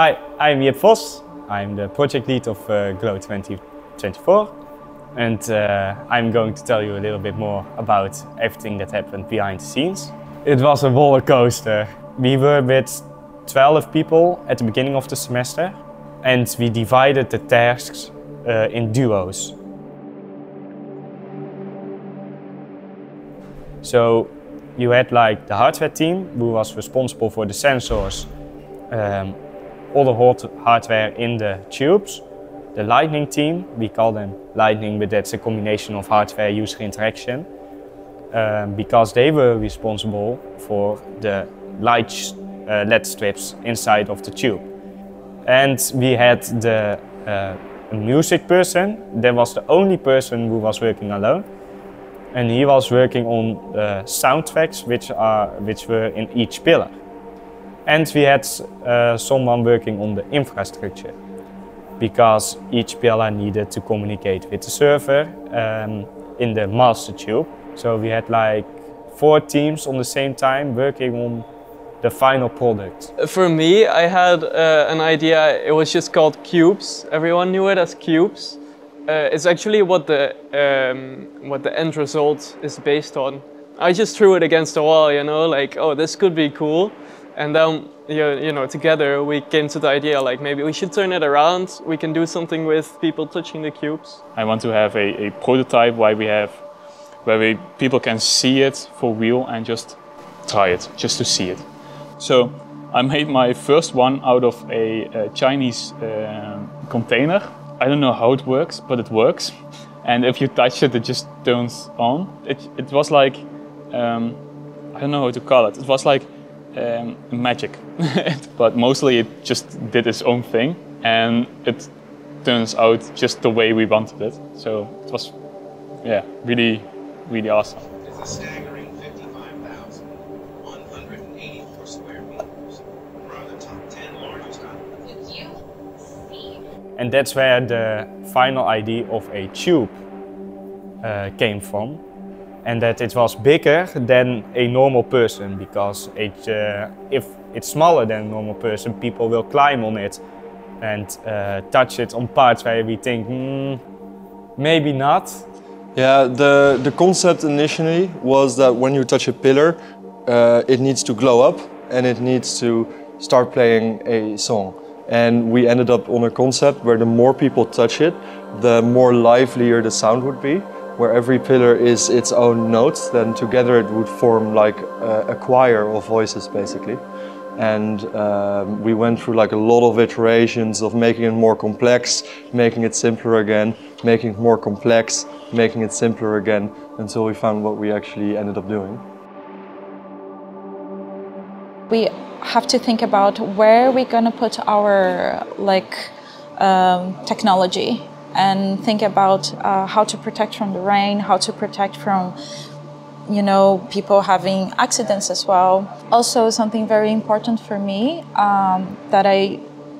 Hi, I'm Jip Vos. I'm the project lead of GLOW 2024, and I'm going to tell you a little bit more about everything that happened behind the scenes. It was a roller coaster. We were with 12 people at the beginning of the semester, and we divided the tasks in duos. So you had like the hardware team, who was responsible for the sensors, all the hardware in the tubes. The lightning team, we call them lightning, but that's a combination of hardware user interaction, because they were responsible for the LED strips inside of the tube. And we had the music person. That was the only person who was working alone, and he was working on soundtracks which were in each pillar. And we had someone working on the infrastructure, because each pillar needed to communicate with the server in the master tube. So we had like 4 teams on the same time working on the final product. For me, I had an idea. It was just called cubes. Everyone knew it as cubes. It's actually what the end result is based on. I just threw it against the wall, you know, like, oh, this could be cool. And then, you know, together we came to the idea, like, maybe we should turn it around. We can do something with people touching the cubes. I want to have a prototype where people can see it for real and just try it, just to see it. So I made my first one out of a Chinese container. I don't know how it works, but it works. And if you touch it, it just turns on. It was like, I don't know how to call it. It was like magic. But mostly it just did its own thing. And it turns out just the way we wanted it. So it was, yeah, really, really awesome. It's a staggering 55,184 square meters. We're on the top 10 largest islands. And that's where the final idea of a tube came from. And that it was bigger than a normal person, because if it's smaller than a normal person, people will climb on it and touch it on parts where we think, maybe not. Yeah, the concept initially was that when you touch a pillar, it needs to glow up and it needs to start playing a song. And we ended up on a concept where the more people touch it, the more livelier the sound would be. Where every pillar is its own note, then together it would form like a choir of voices, basically. And we went through like a lot of iterations of making it more complex, making it simpler again, making it more complex, making it simpler again, until we found what we actually ended up doing. We have to think about where we're going to put our technology, and think about how to protect from the rain, how to protect from, you know, people having accidents as well. Also, something very important for me that I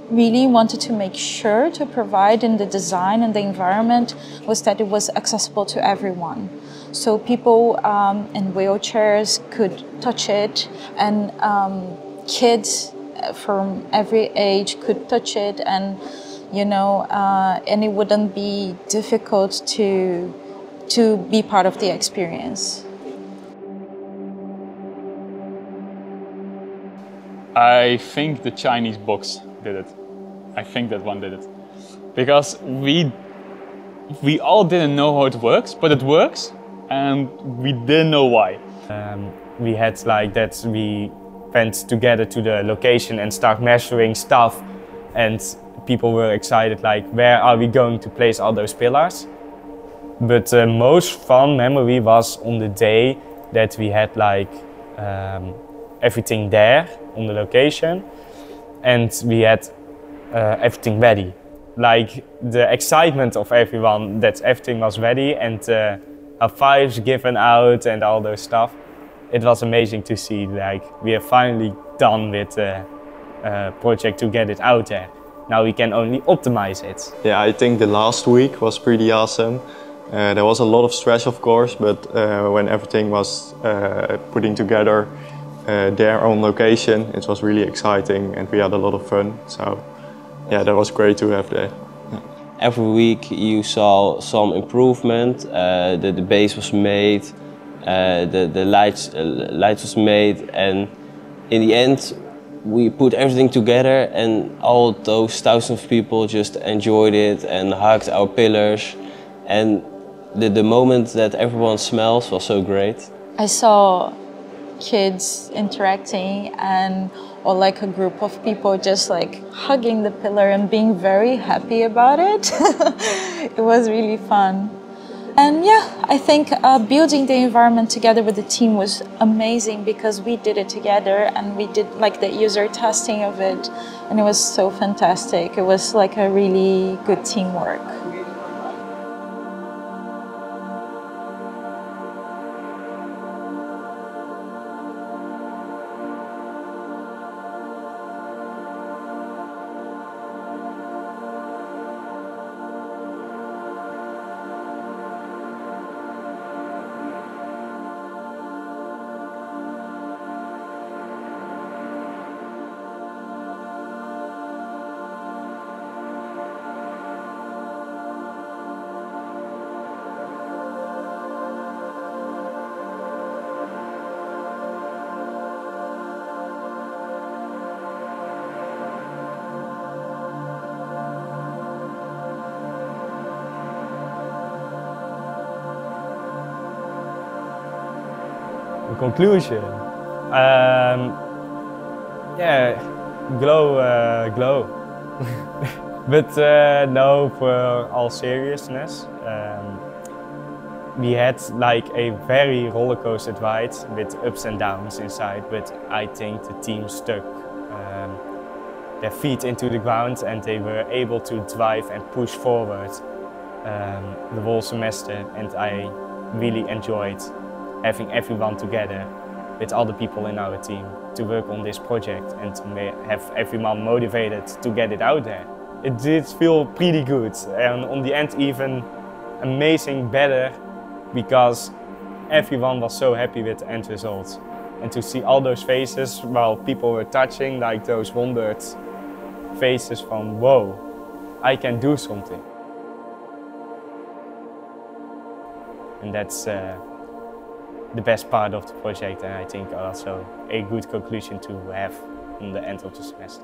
really wanted to make sure to provide in the design and the environment was that it was accessible to everyone. So people in wheelchairs could touch it, and kids from every age could touch it, and you know, and it wouldn't be difficult to be part of the experience. I think the Chinese box did it. I think that one did it. Because we all didn't know how it works, but it works, and we didn't know why. We had like that, we went together to the location and start measuring stuff, and people were excited, like, where are we going to place all those pillars? But the most fun memory was on the day that we had like everything there on the location, and we had everything ready. Like the excitement of everyone that everything was ready, and fives given out and all those stuff. It was amazing to see, like, we are finally done with the project to get it out there. Now we can only optimize it. Yeah, I think the last week was pretty awesome. There was a lot of stress, of course, but when everything was putting together, there on location. It was really exciting and we had a lot of fun. So yeah, that was great to have there. Every week you saw some improvement. The base was made, the lights was made, and in the end we put everything together and all those thousands of people just enjoyed it and hugged our pillars, and the moment that everyone smells was so great. I saw kids interacting or like a group of people just like hugging the pillar and being very happy about it. It was really fun. And yeah, I think building the environment together with the team was amazing because we did it together and we did like the user testing of it, and it was so fantastic. It was like a really good teamwork. Conclusion. Yeah, glow. But no, for all seriousness, we had like a very rollercoaster ride with ups and downs inside, but I think the team stuck their feet into the ground and they were able to drive and push forward the whole semester, and I really enjoyed having everyone together with all the people in our team to work on this project and to have everyone motivated to get it out there. It did feel pretty good, and on the end even amazing better because everyone was so happy with the end result. And to see all those faces while people were touching, like those wondered faces from whoa, I can do something. And that's the best part of the project, and I think also a good conclusion to have on the end of the semester.